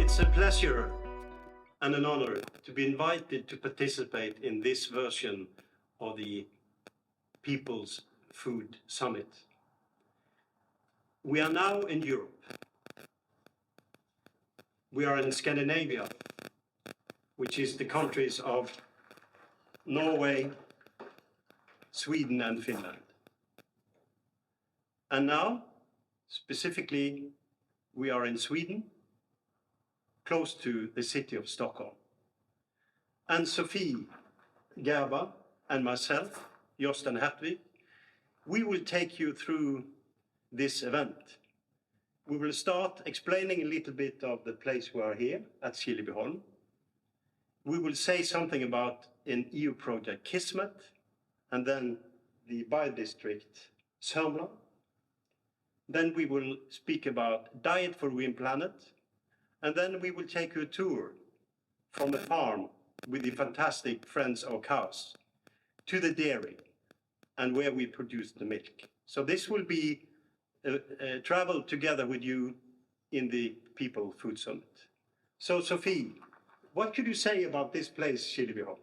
It's a pleasure and an honor to be invited to participate in this version of the People's Food Summit. We are now in Europe. We are in Scandinavia, which is the countries of Norway, Sweden and Finland. And now, specifically, we are in Sweden, close to the city of Stockholm. And Sofi, Gerber and myself, Jostein and Hertwig, we will take you through this event. We will start explaining a little bit of the place we are here at Killebyholm. We will say something about an EU project, Kismet, and then the biodistrict, Sörmland. Then we will speak about diet for Green Planet, and then we will take you a tour from the farm with the fantastic friends of cows to the dairy and where we produce the milk. So this will be travel together with you in the People Food Summit. So Sofi, what could you say about this place, Killebyholm?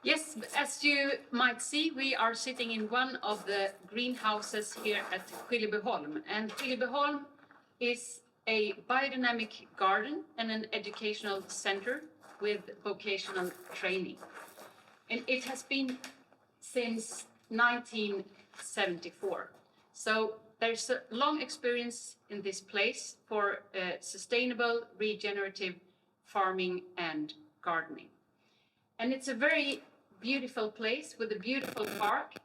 Yes, as you might see, we are sitting in one of the greenhouses here at Killebyholm. And Killebyholm is a biodynamic garden and an educational center with vocational training. And it has been since 1974. So there's a long experience in this place for sustainable, regenerative farming and gardening. And it's a very beautiful place with a beautiful park,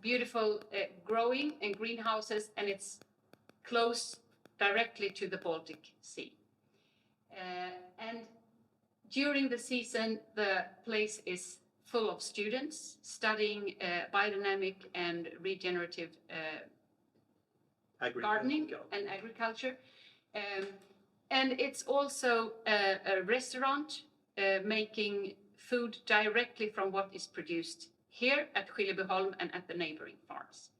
beautiful growing and greenhouses, and it's close directly to the Baltic Sea. And during the season, the place is full of students studying biodynamic and regenerative gardening and agriculture. And it's also a restaurant making food directly from what is produced here at Killebyholm and at the neighboring farms.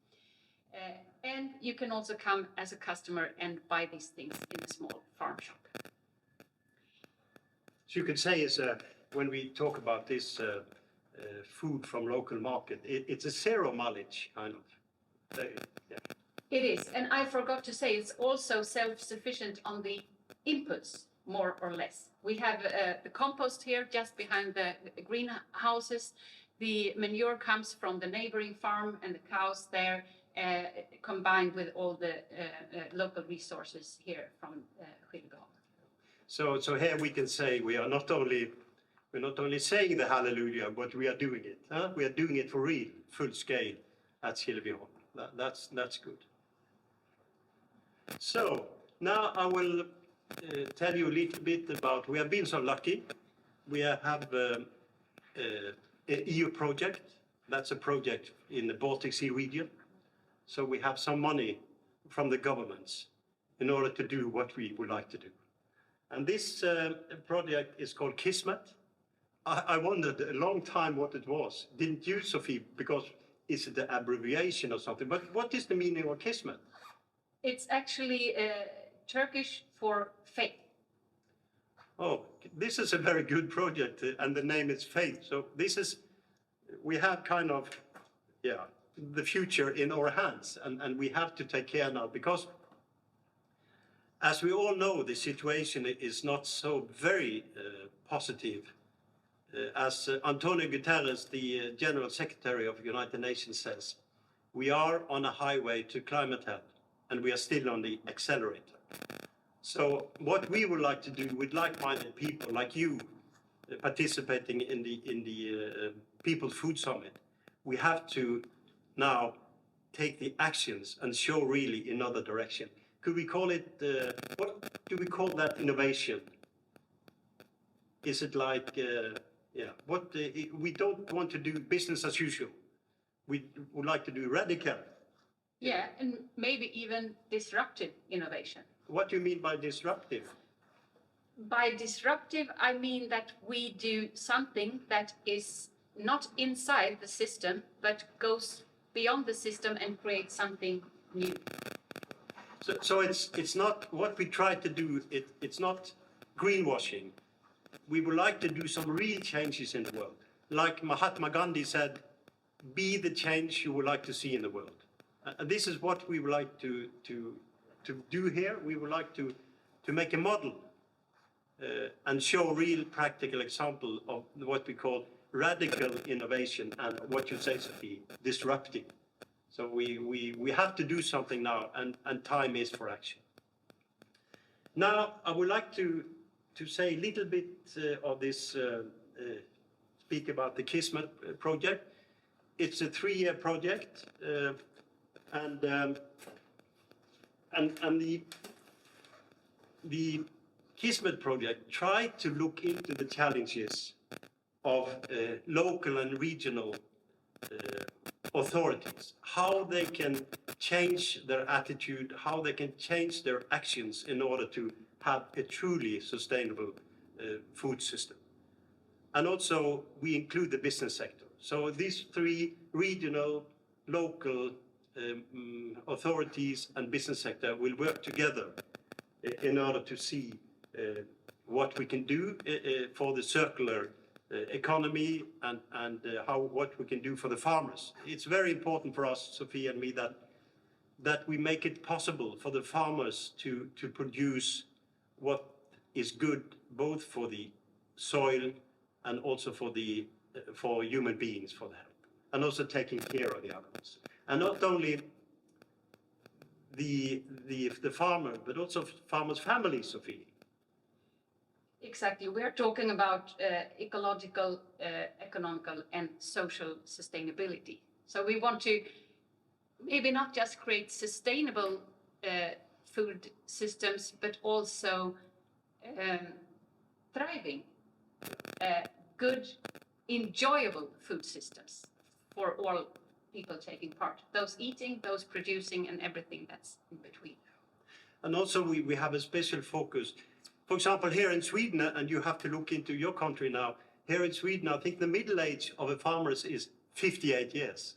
And you can also come as a customer and buy these things in a small farm shop. So you could say is when we talk about this food from local market, it's a zero mileage kind of. Yeah. It is, and I forgot to say it's also self-sufficient on the inputs, more or less. We have the compost here just behind the greenhouses. The manure comes from the neighboring farm and the cows there, combined with all the local resources here from Killebyholm. So here we can say we're not only saying the hallelujah, but we are doing it. Huh? We are doing it for real, full scale at Killebyholm. That's good. So now I will tell you a little bit about, we have been so lucky. We have an EU project. That's a project in the Baltic Sea region. So we have some money from the governments in order to do what we would like to do. And this project is called Kismet. I wondered a long time what it was. Didn't you, Sofi? Because is it the abbreviation or something? But what is the meaning of Kismet? It's actually Turkish for faith. Oh, this is a very good project, and the name is Faith. So this is, we have kind of, the future in our hands, and we have to take care now, because as we all know, the situation is not so very positive. As Antonio Guterres, the General Secretary of the United Nations, says, we are on a highway to climate help, and we are still on the accelerator. So what we would like to do with like-minded people like you participating in the People's Food Summit, we have to now take the actions and show really another direction. Could we call it, what do we call that innovation? Is it like, we don't want to do business as usual. We would like to do radical. Yeah, and maybe even disruptive innovation. What do you mean by disruptive? By disruptive, I mean that we do something that is not inside the system, but goes beyond the system and creates something new. So it's not what we try to do. It's not greenwashing. We would like to do some real changes in the world. Like Mahatma Gandhi said, be the change you would like to see in the world. And this is what we would like to do here. We would like to make a model and show real practical example of what we call radical innovation and what you say, Sophie, disrupting. So we have to do something now, and time is for action. Now, I would like to say a little bit of this, speak about the Kismet project. It's a 3-year project, and the Kismet project tried to look into the challenges of local and regional authorities, how they can change their attitude, how they can change their actions in order to have a truly sustainable food system. And also we include the business sector. So these 3 regional, local authorities and business sector will work together in order to see what we can do for the circular economy and what we can do for the farmers. It's very important for us, Sophie and me, that we make it possible for the farmers to produce what is good both for the soil and also for human beings, for the health, and also taking care of the animals. And not only the farmer, but also farmers' families, Sophie. Exactly. We are talking about ecological, economical, and social sustainability. So we want to maybe not just create sustainable food systems, but also thriving, good, enjoyable food systems for all people taking part. Those eating, those producing, and everything that's in between. And also we have a special focus. For example, here in Sweden, and you have to look into your country now, here in Sweden, I think the middle age of a farmer is 58 years.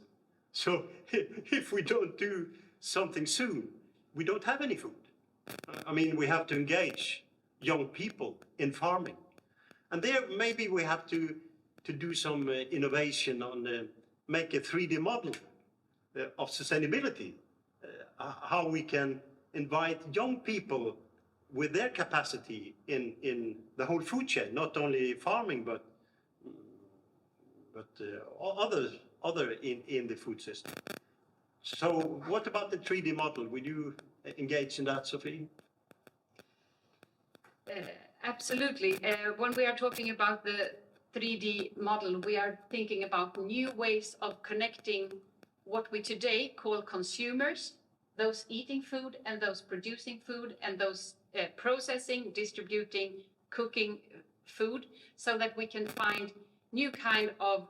So if we don't do something soon, we don't have any food. I mean, we have to engage young people in farming. And there maybe we have to do some innovation on make a 3D model of sustainability, how we can invite young people with their capacity in the whole food chain, not only farming, but other in the food system. So what about the 3D model? Will you engage in that, Sophie? Absolutely. When we are talking about the 3D model, we are thinking about new ways of connecting what we today call consumers, those eating food and those producing food and those processing, distributing, cooking food, so that we can find new kind of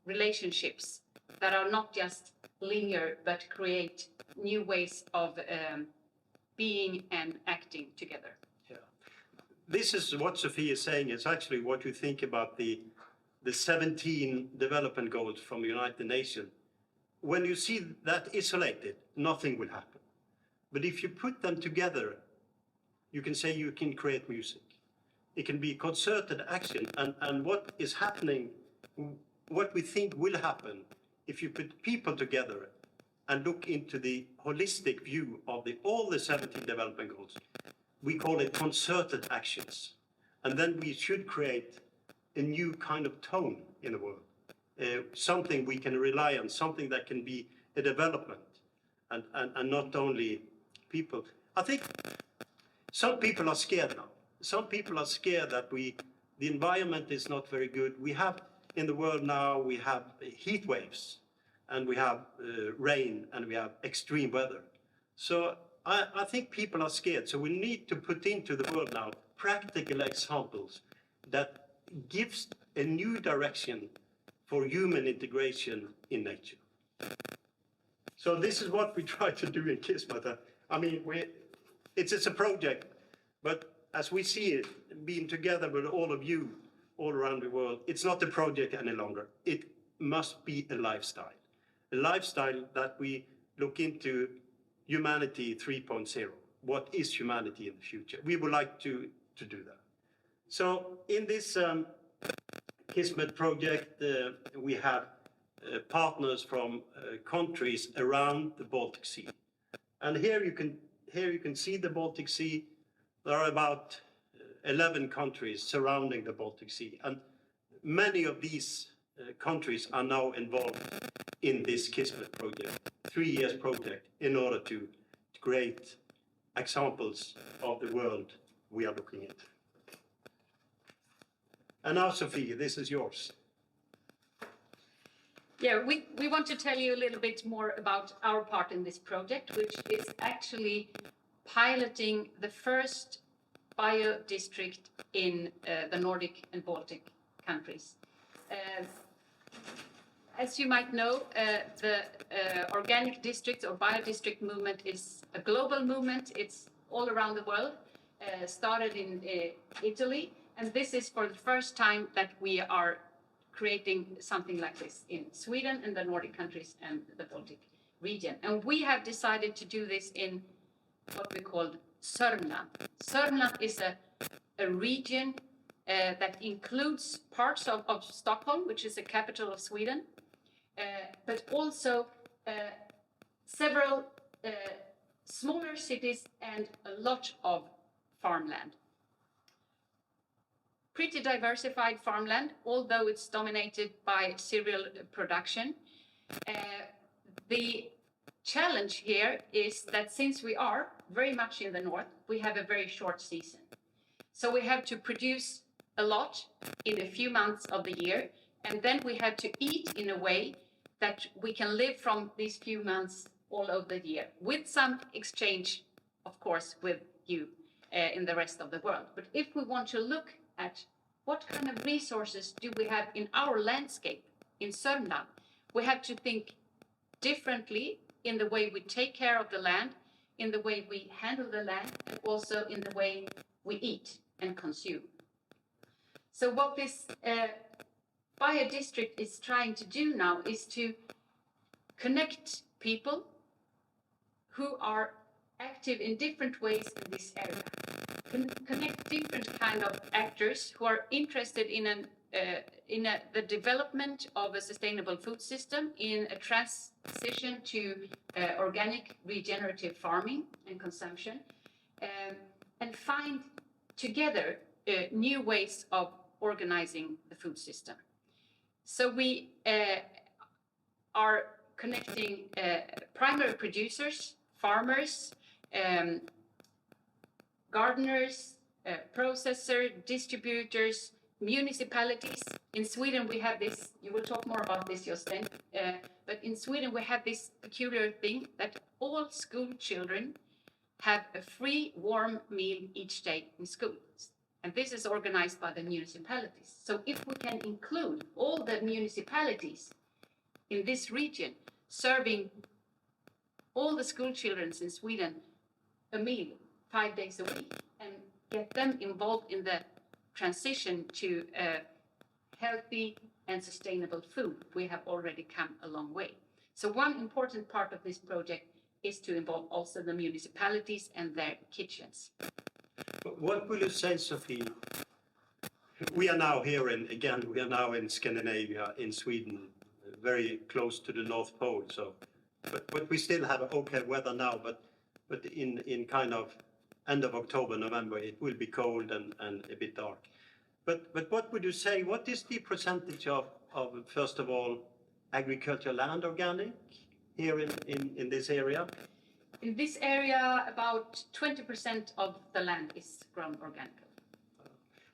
relationships that are not just linear, but create new ways of being and acting together. Yeah. This is what Sophie is saying. It's actually what you think about the 17 development goals from the United Nations. When you see that isolated, nothing will happen. But if you put them together, you can say you can create music. It can be concerted action. And what is happening, what we think will happen, if you put people together and look into the holistic view of all the 17 development goals, we call it concerted actions. And then we should create a new kind of tone in the world. Something we can rely on, something that can be a development and not only people. I think some people are scared now. Some people are scared that the environment is not very good. We have in the world now, we have heat waves and we have rain and we have extreme weather. So I think people are scared. So we need to put into the world now practical examples that gives a new direction for human integration in nature. So this is what we try to do in Kismet. I mean, it's a project, but as we see it, being together with all of you all around the world, it's not a project any longer. It must be a lifestyle that we look into humanity 3.0. what is humanity in the future. We would like to do that. So in this Kismet project, we have partners from countries around the Baltic Sea. And here you can see the Baltic Sea. There are about 11 countries surrounding the Baltic Sea. And many of these countries are now involved in this Kismet project, 3 years project, in order to create examples of the world we are looking at. And now, Sophie, this is yours. Yeah, we want to tell you a little bit more about our part in this project, which is actually piloting the first bio-district in the Nordic and Baltic countries. As you might know, the organic district or bio-district movement is a global movement. It's all around the world, started in Italy, and this is for the first time that we are creating something like this in Sweden and the Nordic countries and the Baltic region. And we have decided to do this in what we call Sörmland. Sörmland is a region that includes parts of Stockholm, which is the capital of Sweden, but also several smaller cities and a lot of farmland. Pretty diversified farmland, although it's dominated by cereal production. The challenge here is that since we are very much in the north, we have a very short season. So we have to produce a lot in a few months of the year, and then we have to eat in a way that we can live from these few months all over the year, with some exchange, of course, with you in the rest of the world. But if we want to look at what kind of resources do we have in our landscape in Sörmland, we have to think differently in the way we take care of the land, in the way we handle the land, and also in the way we eat and consume. So what this bio-district is trying to do now is to connect people who are active in different ways in this area. Connect different kind of actors who are interested in the development of a sustainable food system, in a transition to organic regenerative farming and consumption, and find together new ways of organizing the food system. So we are connecting primary producers, farmers, gardeners, processors, distributors, municipalities. In Sweden we have this, you will talk more about this, Jostein, but in Sweden we have this peculiar thing that all school children have a free warm meal each day in schools. And this is organized by the municipalities. So if we can include all the municipalities in this region serving all the school children in Sweden a meal 5 days a week and get them involved in the transition to healthy and sustainable food, we have already come a long way. So one important part of this project is to involve also the municipalities and their kitchens. What will you say, Sophie? We are now here we are now in Scandinavia, in Sweden, very close to the North Pole. So, but we still have okay weather now, but in kind of end of October, November, it will be cold and a bit dark. But what would you say, what is the percentage of first of all, agricultural land organic here in this area? In this area, about 20% of the land is grown organically.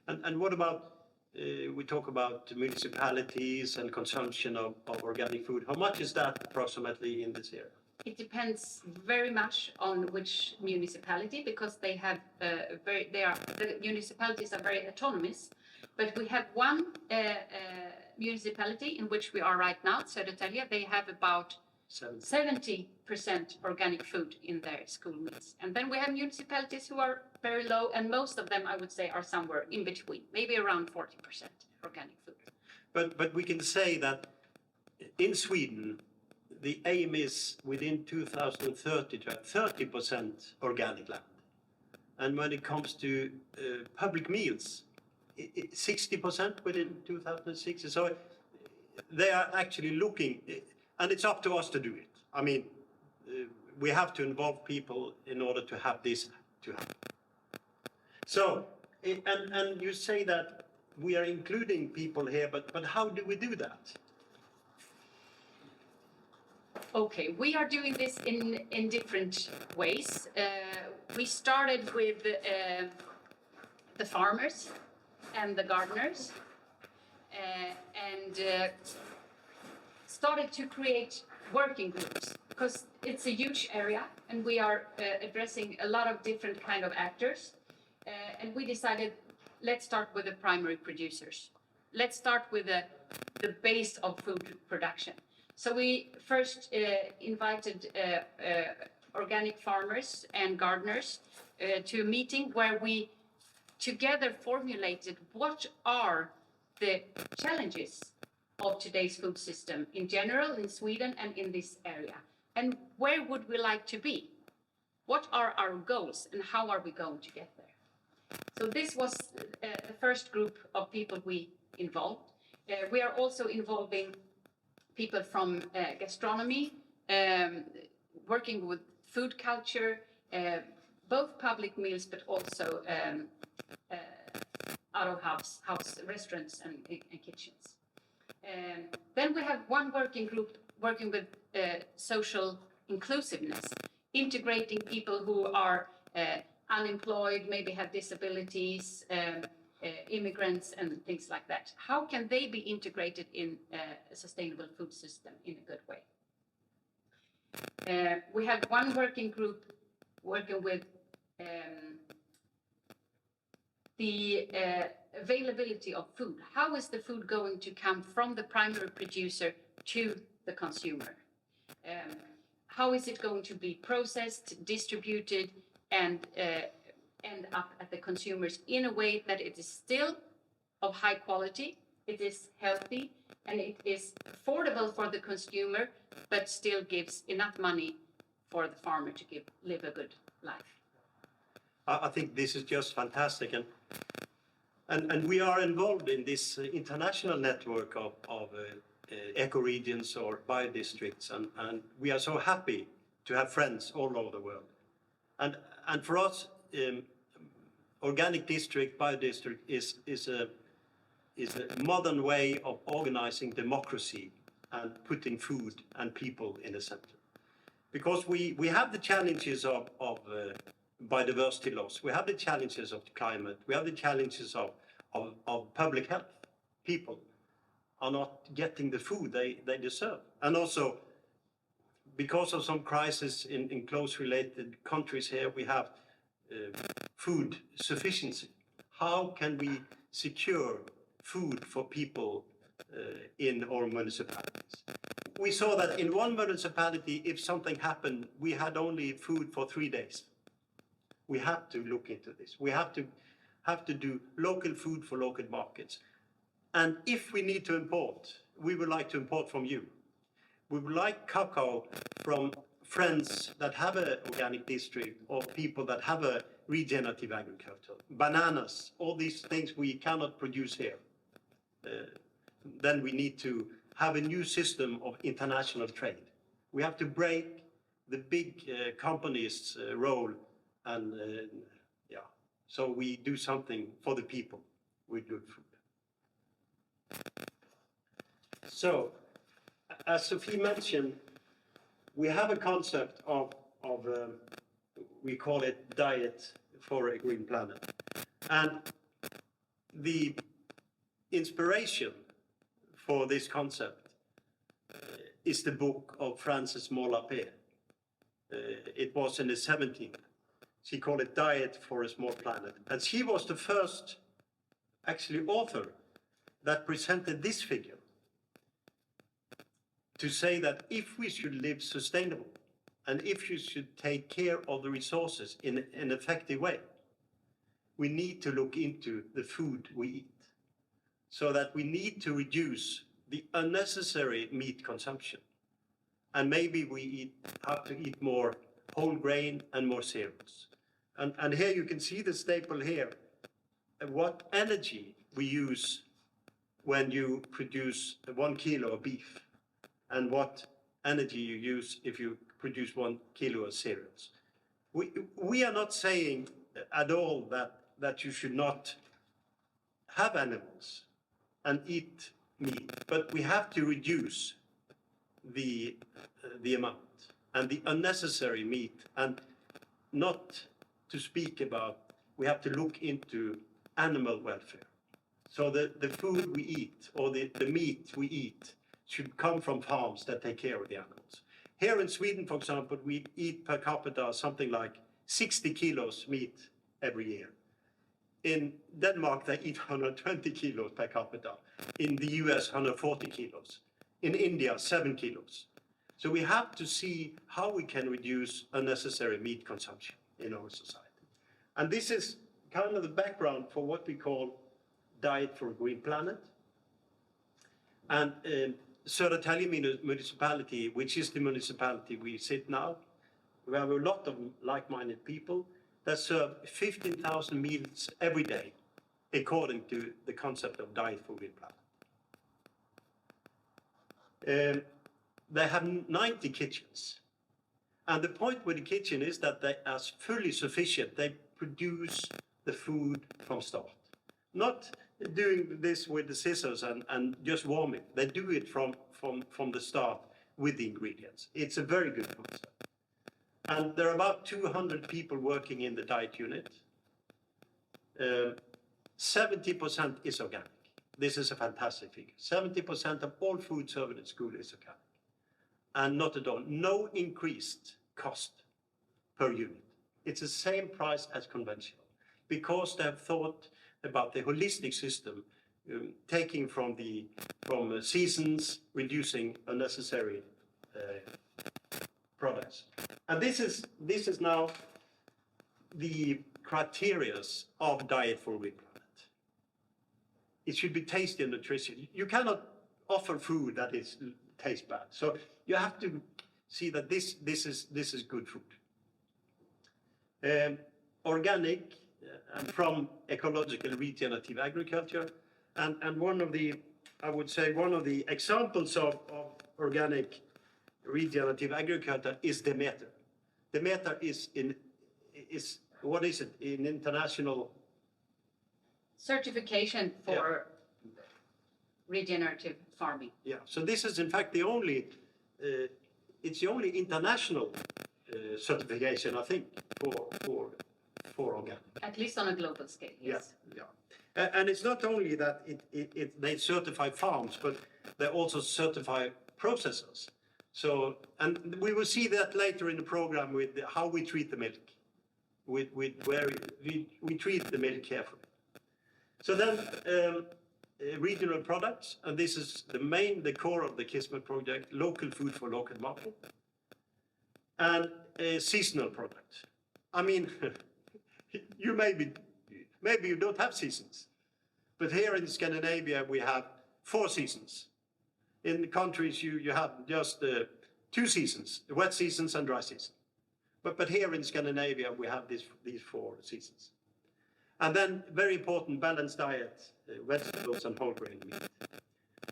And what about, we talk about municipalities and consumption of organic food. How much is that approximately in this area? It depends very much on which municipality, because they have the municipalities are very autonomous. But we have one municipality in which we are right now, Södertälje. They have about 70% organic food in their school meals. And then we have municipalities who are very low, and most of them, I would say, are somewhere in between, maybe around 40% organic food. But we can say that in Sweden, the aim is within 2030 to have 30% organic land. And when it comes to public meals, 60% within 2006. So they are actually looking, and it's up to us to do it. I mean, we have to involve people in order to have this to happen. So, and you say that we are including people here, but how do we do that? Okay, we are doing this in different ways. We started with the farmers and the gardeners, and started to create working groups, because it's a huge area and we are addressing a lot of different kind of actors. And we decided, let's start with the primary producers. Let's start with the base of food production. So we first invited organic farmers and gardeners to a meeting where we together formulated what are the challenges of today's food system in general in Sweden and in this area, and where would we like to be? What are our goals and how are we going to get there? So this was the first group of people we involved. We are also involving people from gastronomy, working with food culture, both public meals, but also out of house restaurants and kitchens. Then we have one working group working with social inclusiveness, integrating people who are unemployed, maybe have disabilities, immigrants and things like that. How can they be integrated in a sustainable food system in a good way? We have one working group working with the availability of food. How is the food going to come from the primary producer to the consumer? How is it going to be processed, distributed, and end up at the consumers in a way that it is still of high quality, it is healthy, and it is affordable for the consumer, but still gives enough money for the farmer to live a good life? I think this is just fantastic, and we are involved in this international network of eco-regions or biodistricts, and we are so happy to have friends all over the world. And for us, organic district, biodistrict is a modern way of organizing democracy and putting food and people in the center. Because we have the challenges of biodiversity loss, we have the challenges of climate, we have the challenges of public health. People are not getting the food they deserve. And also, because of some crisis in close related countries here, we have food sufficiency. How can we secure food for people in our municipalities? We saw that in one municipality, if something happened, we had only food for 3 days. We have to look into this. We have to do local food for local markets. And if we need to import, we would like to import from you. We would like cacao from friends that have an organic district or people that have a regenerative agriculture. Bananas, all these things we cannot produce here. Then we need to have a new system of international trade. We have to break the big companies' role, and so we do something for the people with good food. So, as Sophie mentioned, we have a concept of we call it Diet for a Green Planet. And the inspiration for this concept is the book of Frances Moore-Lapé. It was in the 17th. She called it Diet for a Small Planet. And she was the first, actually, author that presented this figure to say that if we should live sustainable and if you should take care of the resources in an effective way, we need to look into the food we eat. So that we need to reduce the unnecessary meat consumption. And maybe we have to eat more whole grain and more cereals. And here you can see the staple here, what energy we use when you produce 1 kilo of beef, and what energy you use if you produce 1 kilo of cereals. We are not saying at all that you should not have animals and eat meat, but we have to reduce the amount and the unnecessary meat, and not to speak about, we have to look into animal welfare. So the food we eat, or the meat we eat, should come from farms that take care of the animals. Here in Sweden, for example, we eat per capita something like 60 kilos meat every year. In Denmark, they eat 120 kilos per capita. In the US, 140 kilos. In India, 7 kilos. So we have to see how we can reduce unnecessary meat consumption in our society. And this is kind of the background for what we call Diet for a Green Planet. And Södertälje municipality, which is the municipality we sit now, we have a lot of like-minded people that serve 15,000 meals every day, according to the concept of Diet for a Green Planet. They have 90 kitchens. And the point with the kitchen is that they are fully sufficient. They produce the food from start. Not doing this with the scissors and just warming. They do it from the start with the ingredients. It's a very good concept. And there are about 200 people working in the diet unit. 70% is organic. This is a fantastic figure. 70% of all food served in school is organic. And not at all, no increased cost per unit. It's the same price as conventional, because they have thought about the holistic system, taking from seasons, reducing unnecessary products. And this is now the criteria of Diet for a Green Planet. It should be tasty and nutritious. You cannot offer food that tastes bad. So you have to see that this is good food. Organic and from ecological regenerative agriculture. And one of the examples of organic regenerative agriculture is Demeter. Demeter is what is it in international certification for regenerative farming. Yeah, so this is in fact the only international certification, I think, for organic. At least on a global scale, yes. Yeah. And it's not only that they certify farms, but they also certify processors. So, and we will see that later in the program with how we treat the milk, with where we treat the milk carefully. So then, regional products, and this is the core of the Kismet project, local food for local market, and seasonal products. I mean, you maybe you don't have seasons, but here in Scandinavia we have 4 seasons. In the countries you have just 2 seasons, wet seasons and dry season. But here in Scandinavia we have these 4 seasons. And then very important, balanced diet, vegetables and whole grain meat.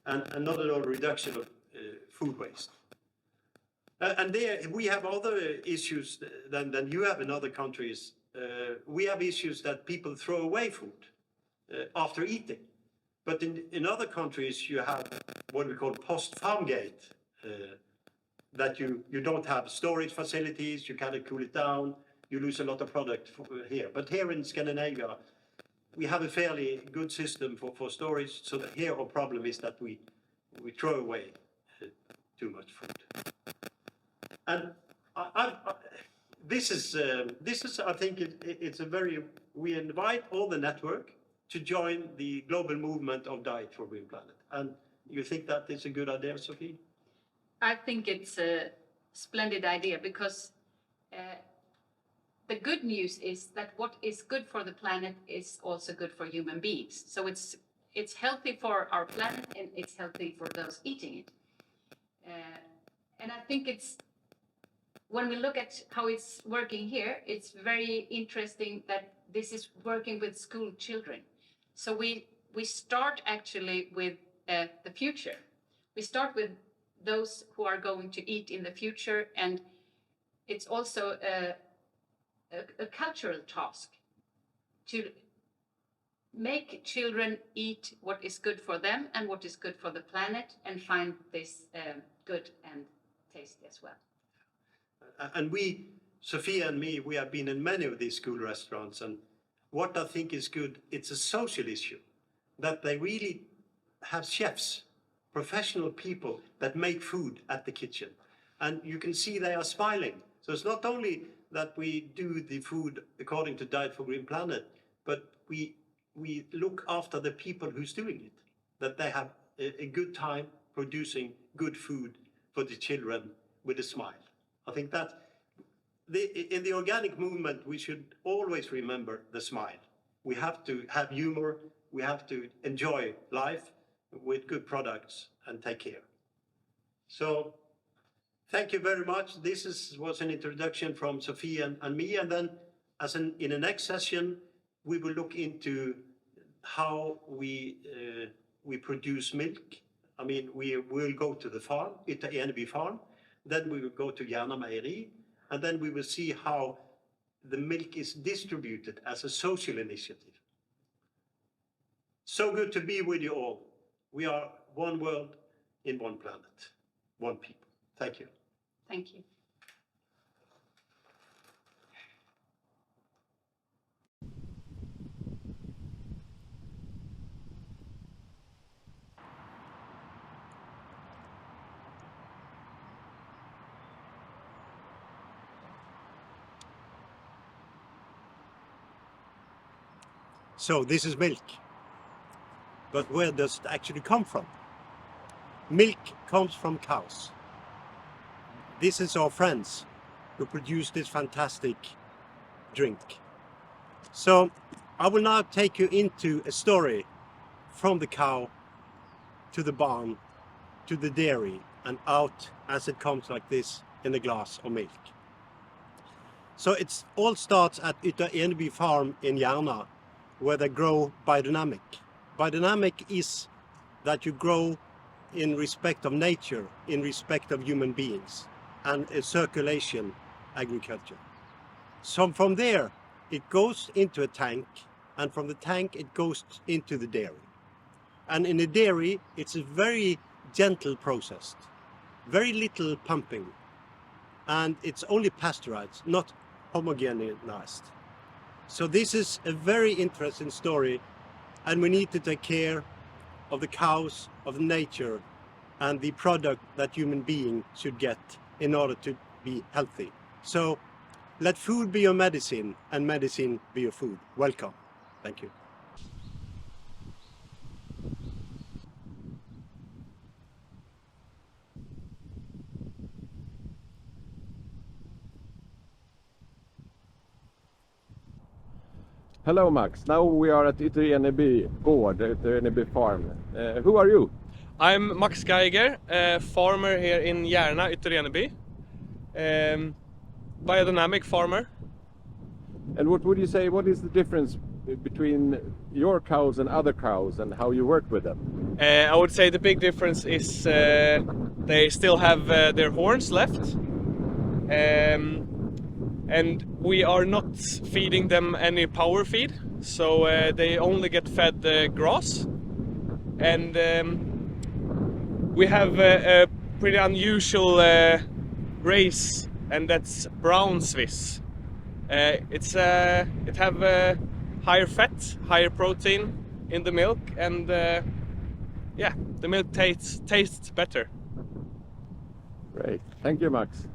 And not at all reduction of food waste. And there we have other issues than you have in other countries. We have issues that people throw away food after eating. But in other countries you have what we call post-farm gate, that you don't have storage facilities, you cannot cool it down, you lose a lot of product here. But here in Scandinavia, we have a fairly good system for storage, so that here our problem is that we throw away too much food. And this is I think it's a very, we invite all the network to join the global movement of Diet for a Green Planet. And you think that is a good idea, Sophie? I think it's a splendid idea, because the good news is that what is good for the planet is also good for human beings. So it's healthy for our planet, and it's healthy for those eating it. And I think when we look at how it's working here, it's very interesting that this is working with school children. So we start actually with the future. We start with those who are going to eat in the future, and it's also a cultural task to make children eat what is good for them and what is good for the planet, and find this good and tasty as well. And we, Sophia and me, we have been in many of these school restaurants, and what I think is good, it's a social issue, that they really have chefs, professional people that make food at the kitchen. And you can see they are smiling. So it's not only that we do the food according to Diet for Green Planet, but we look after the people who's doing it, that they have a good time producing good food for the children with a smile. I think that in the organic movement, we should always remember the smile. We have to have humor, we have to enjoy life with good products and take care. So thank you very much. This was an introduction from Sophie and me, and then in the next session, we will look into how we produce milk. I mean, we will go to the farm, Yttereneby farm, then we will go to Järna Mejeri, and then we will see how the milk is distributed as a social initiative. So good to be with you all. We are one world in one planet, one people. Thank you. Thank you. So this is milk. But where does it actually come from? Milk comes from cows. This is our friends who produce this fantastic drink. So I will now take you into a story from the cow to the barn, to the dairy, and out as it comes like this in a glass of milk. So it all starts at Yttereneby farm in Järna, where they grow biodynamic. Biodynamic is that you grow in respect of nature, in respect of human beings, and a circulation agriculture. So from there, it goes into a tank, and from the tank, it goes into the dairy. And in the dairy, it's a very gentle process, very little pumping, and it's only pasteurized, not homogenized. So this is a very interesting story, and we need to take care of the cows, of nature, and the product that human beings should get in order to be healthy. So let food be your medicine, and medicine be your food. Welcome. Thank you. Hello Max, now we are at Yttereneby gård, Yttereneby farm. Who are you? I'm Max Geiger, a farmer here in Järna, Yttereneby. Biodynamic farmer. And what would you say, what is the difference between your cows and other cows and how you work with them? I would say the big difference is they still have their horns left. And we are not feeding them any power feed, so they only get fed grass. And we have a pretty unusual race, and that's brown Swiss. It have higher fat, higher protein in the milk, and yeah, the milk tastes better. Great, thank you Max.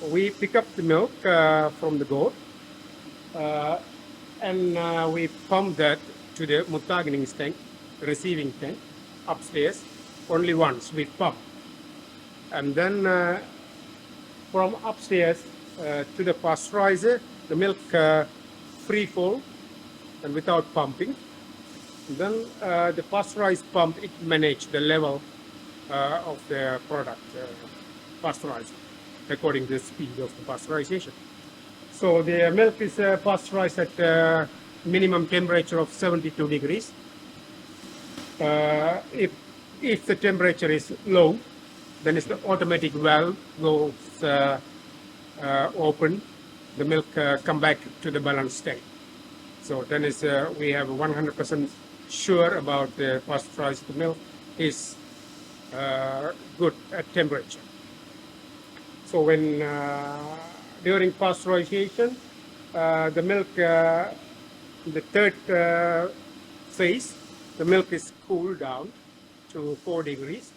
We pick up the milk from the goat and we pump that to the mottagningstank, receiving tank, upstairs. Only once we pump. And then from upstairs to the pasteurizer, the milk free fall and without pumping. And then the pasteurized pump, it manage the level of the product pasteurized according to the speed of the pasteurization. So the milk is pasteurized at minimum temperature of 72 degrees. If the temperature is low, then it's the automatic valve goes open, the milk come back to the balanced state. So then is we have 100% sure about the pasteurized milk is good at temperature. So when during pasteurization, the milk, the third phase, the milk is cooled down to 4 degrees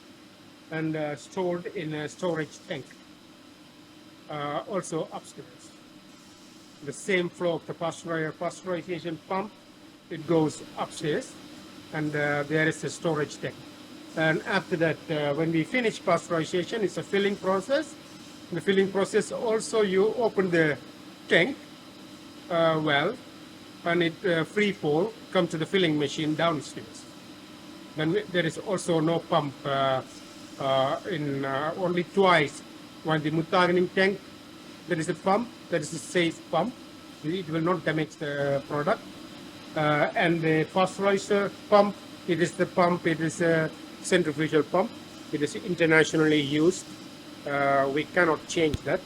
and stored in a storage tank, also upstairs. The same flow of the pasteurization pump, it goes upstairs, and there is a storage tank. And after that, when we finish pasteurization, it's a filling process. In the filling process, also you open the tank valve, and it free fall come to the filling machine downstairs. Then there is also no pump in only twice. When the mutagening tank, there is a pump, that is a safe pump. It will not damage the product. And the pasteurizer pump, it is the pump, it is a centrifugal pump. It is internationally used. We cannot change that.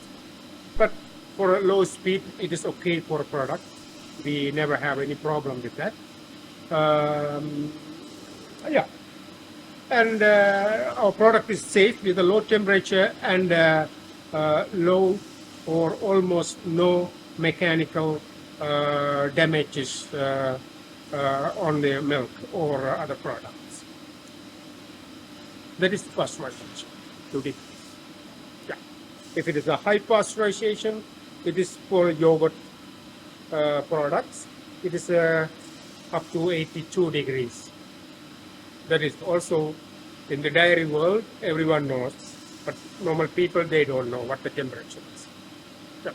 But for a low speed, it is okay for a product. We never have any problem with that. Yeah. And our product is safe with a low temperature and low or almost no mechanical damages on the milk or other products. That is the pasteurization, 2 degrees. Yeah. If it is a high pasteurization, it is for yogurt products. It is up to 82 degrees. That is also in the dairy world, everyone knows, but normal people, they don't know what the temperature is. Yeah.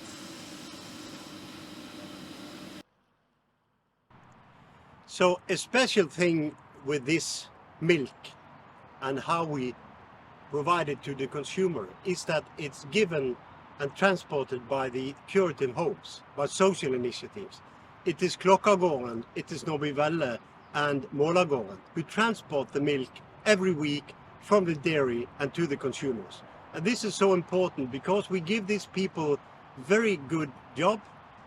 So a special thing with this milk and how we provide it to the consumer is that it's given and transported by the curative homes, by social initiatives. It is Klokkargården, it is Norbyvelle and Målargården who transport the milk every week from the dairy and to the consumers. And this is so important because we give these people very good job,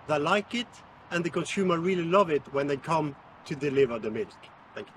they like it, and the consumer really love it when they come to deliver the milk. Thank you.